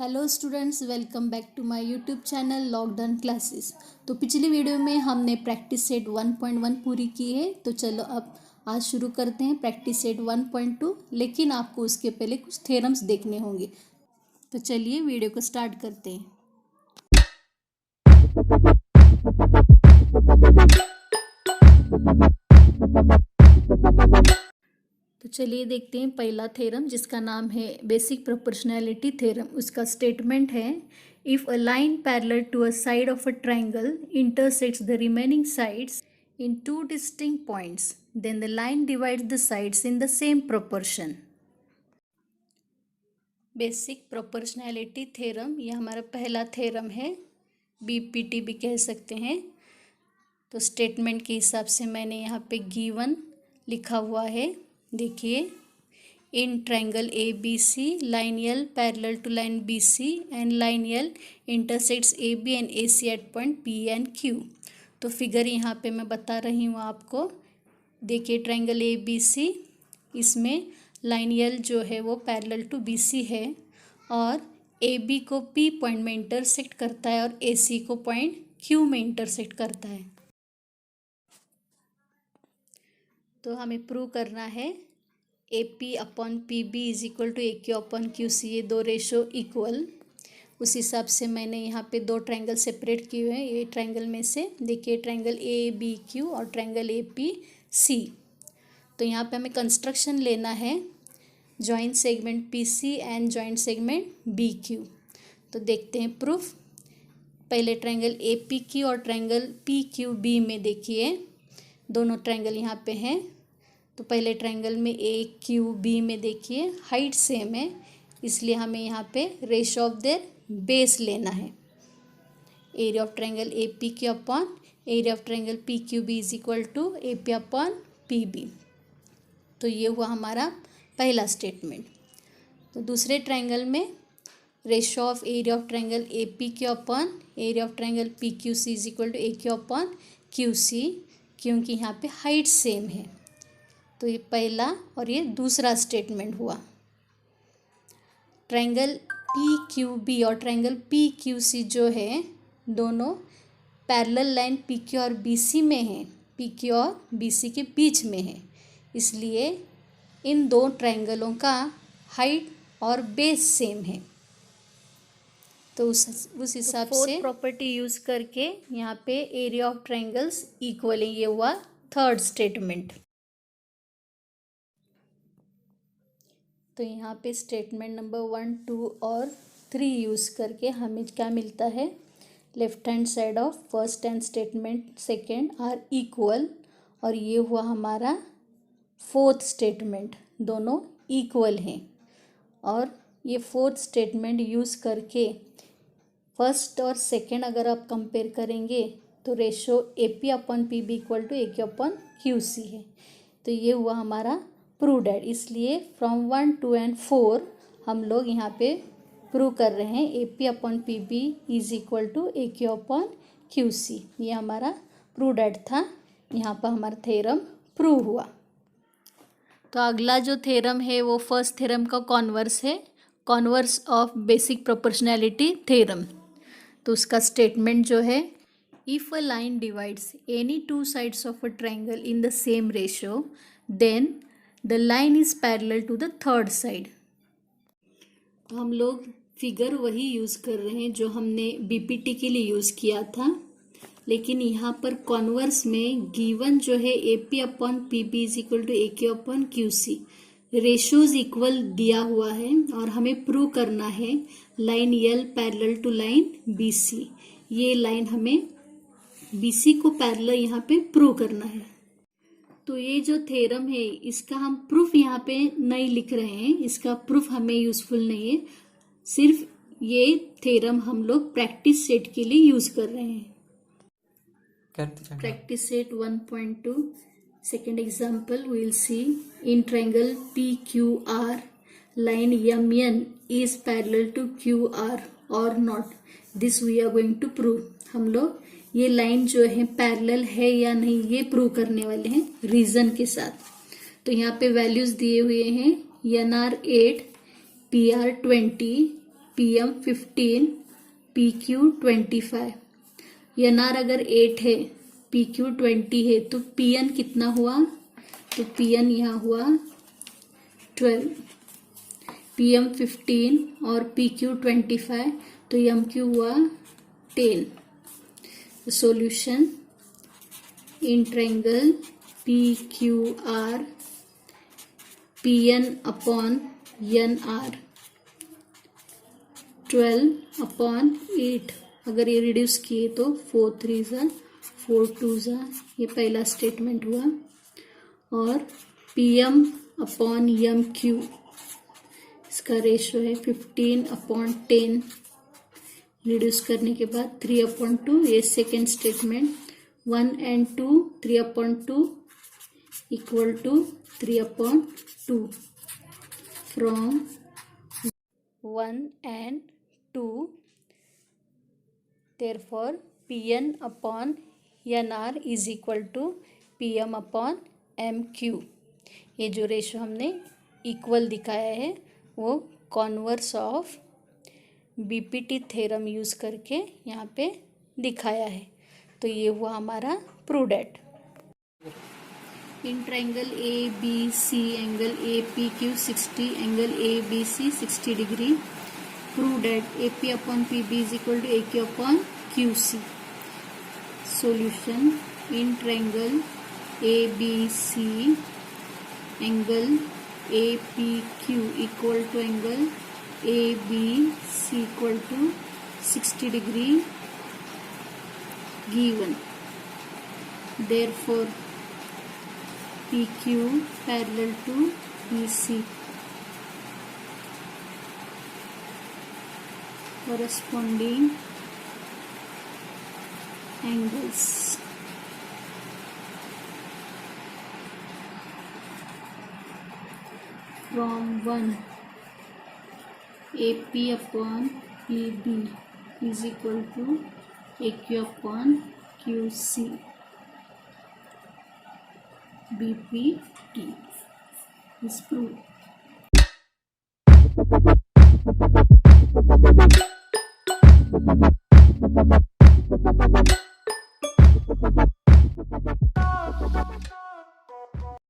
Hello students, welcome back to my YouTube channel lockdown classes. तो पिछली video में हमने प्रैक्टिस सेट 1.1 पूरी की है। तो चलो अब आज शुरू करते हैं प्रैक्टिस सेट 1.2। लेकिन आपको उसके पहले कुछ थ्योरम्स देखने होंगे। तो चलिए वीडियो को स्टार्ट करते हैं। तो चलिए देखते हैं पहला थ्योरम, जिसका नाम है बेसिक प्रोपोर्शनैलिटी थ्योरम। उसका स्टेटमेंट है, if a line parallel to a side of a triangle intersects the remaining sides in two distinct points, then the line divides the sides in the same proportion. Basic proportionality theorem, यह हमारा पहला theorem है, BPT भी कह सकते हैं। तो statement के हिसाब से मैंने यहाँ पे गिवन लिखा हुआ है। देखिए, in triangle A B C, line L parallel to line B C and line L intersects A B and A C at point P and Q. तो फिगर यहाँ पे मैं बता रही हूँ आपको। देखिए, ट्रायंगल ए बी सी, इसमें लाइन एल जो है वो पैरेलल टू बी सी है और ए बी को पी पॉइंट में इंटरसेक्ट करता है और ए सी को पॉइंट क्यू में इंटरसेक्ट करता है। तो हमें प्रूव करना है A P upon P B is equal to A Q upon Q C, ये दो रेशो इक्वल। उस हिसाब से मैंने यहाँ पे दो ट्रायंगल सेपरेट किए हुए हैं। ये ट्रायंगल में से देखिए, ट्रायंगल ए बी क्यू और ट्रायंगल ए पी सी। तो यहाँ पे हमें कंस्ट्रक्शन लेना है joint segment P C and joint segment B Q. तो देखते हैं प्रूफ। पहले ट्रायंगल ए पी क्यू और ट्रायंगल पी क्यू बी में देखिए, दोनों ट्रायंगल यहाँ पे हैं। तो पहले ट्रायंगल में ए क्यू बी में देखिए हाइट सेम है, इसलिए हमें यहाँ पे रेशो ऑफ देयर बेस लेना है। Area of triangle A P Q upon area of triangle P Q B is equal to A P upon P B. तो ये हुआ हमारा पहला स्टेटमेंट। तो दूसरे ट्रायंगल में ratio of area of triangle A P Q upon area of triangle P Q C is equal to A Q upon Q C, क्योंकि यहाँ पे हाइट सेम है। तो ये पहला और ये दूसरा स्टेटमेंट हुआ। ट्रायंगल पी क्यू बी और ट्रायंगल पी क्यू सी जो है, दोनों पैरेलल लाइन पी क्यू और बी सी में है, पी क्यू और बी सी के बीच में है। इसलिए इन दो ट्रायंगलों का हाइट और बेस सेम है। तो उस हिसाब से प्रॉपर्टी यूज़ करके यहाँ पे एरिया ऑफ ट्रायंगल्स इक्वल है। ये हुआ थर्ड स्टेटमेंट। तो यहाँ पे स्टेटमेंट नंबर 1, 2 और 3 यूज़ करके हमें क्या मिलता है, left hand side of first and statement second are equal. और ये हुआ हमारा फोर्थ स्टेटमेंट, दोनों इक्वल हैं। और ये फोर्थ स्टेटमेंट यूज़ करके फर्स्ट और सेकेंड अगर आप कंपेयर करेंगे तो ratio A P upon P B equal to A Q upon Q C है। तो ये हुआ हमारा प्रूव डेट। इसलिए फ्रॉम 1, 2 एंड 4 हम लोग यहाँ पे प्रूव कर रहे हैं A P upon P B is equal to A Q upon Q C. ये हमारा प्रूव डेट था। यहाँ पर हमारा थ्योरम प्रूव हुआ। तो अगला जो थ्योरम है वो फर्स्ट थ्योरम का कॉन्वर्स है, converse of basic proportionality theorem. तो उसका स्टेटमेंट जो है, if a line divides any two sides of a triangle in the same ratio, then the line is parallel to the third side. हम लोग figure वही use कर रहे हैं जो हमने बीपीटी के लिए यूज़ किया था, लेकिन यहाँ पर कॉन्वर्स में गिवन जो है A P upon P B is equal to A Q upon Q C, ratios equal दिया हुआ है और हमें प्रूव करना है line L parallel to line B C. ये लाइन हमें बी सी को पैरेलल यहाँ पे प्रूव करना है। तो ये जो थ्योरम है इसका हम प्रूफ यहाँ पे नहीं लिख रहे हैं, इसका प्रूफ हमें यूजफुल नहीं है। सिर्फ ये थ्योरम हम लोग प्रैक्टिस सेट के लिए यूज कर रहे हैं। Practice set 1.2 second example, we will see in triangle PQR, line MN is parallel to QR or not. This we are going to prove. हम लोग ये लाइन जो है पैरेलल है या नहीं ये प्रूव करने वाले हैं रीजन के साथ। तो यहाँ पे वैल्यूज दिए हुए हैं NR 8, PR 20, PM 15, PQ 25। NR अगर 8 है, PQ 20 है, तो PN कितना हुआ? तो PN यहाँ हुआ 12। PM 15 और PQ 25, तो MQ हुआ 10। Solution in triangle PQR, PN upon NR 12/8। अगर ये रिड्यूस किए तो 4 3 ज़ा 4 2 ज़ा, ये पहला स्टेटमेंट हुआ। और PM अपॉन MQ, इसका रेशो है 15/10। रिड्यूस करने के बाद 3/2, ये second statement. 1 and 2, 3/2 equal to 3/2 from 1 and 2। therefore PN upon NR is equal to PM upon MQ। ये जो रेशो हमने इक्वल दिखाया है वो converse of BPT theorem use करके यहाँ पे दिखाया है। तो ये हुआ हमारा prove that. In triangle ABC angle APQ 60, angle ABC 60 degree. Prove that AP upon PB is equal to AQ upon QC। Solution in triangle ABC angle APQ equal to angle ABC equal to 60 degree given। therefore PQ parallel to PC, corresponding angles from 1 AP upon PB is equal to AQ upon QC BPT is proved।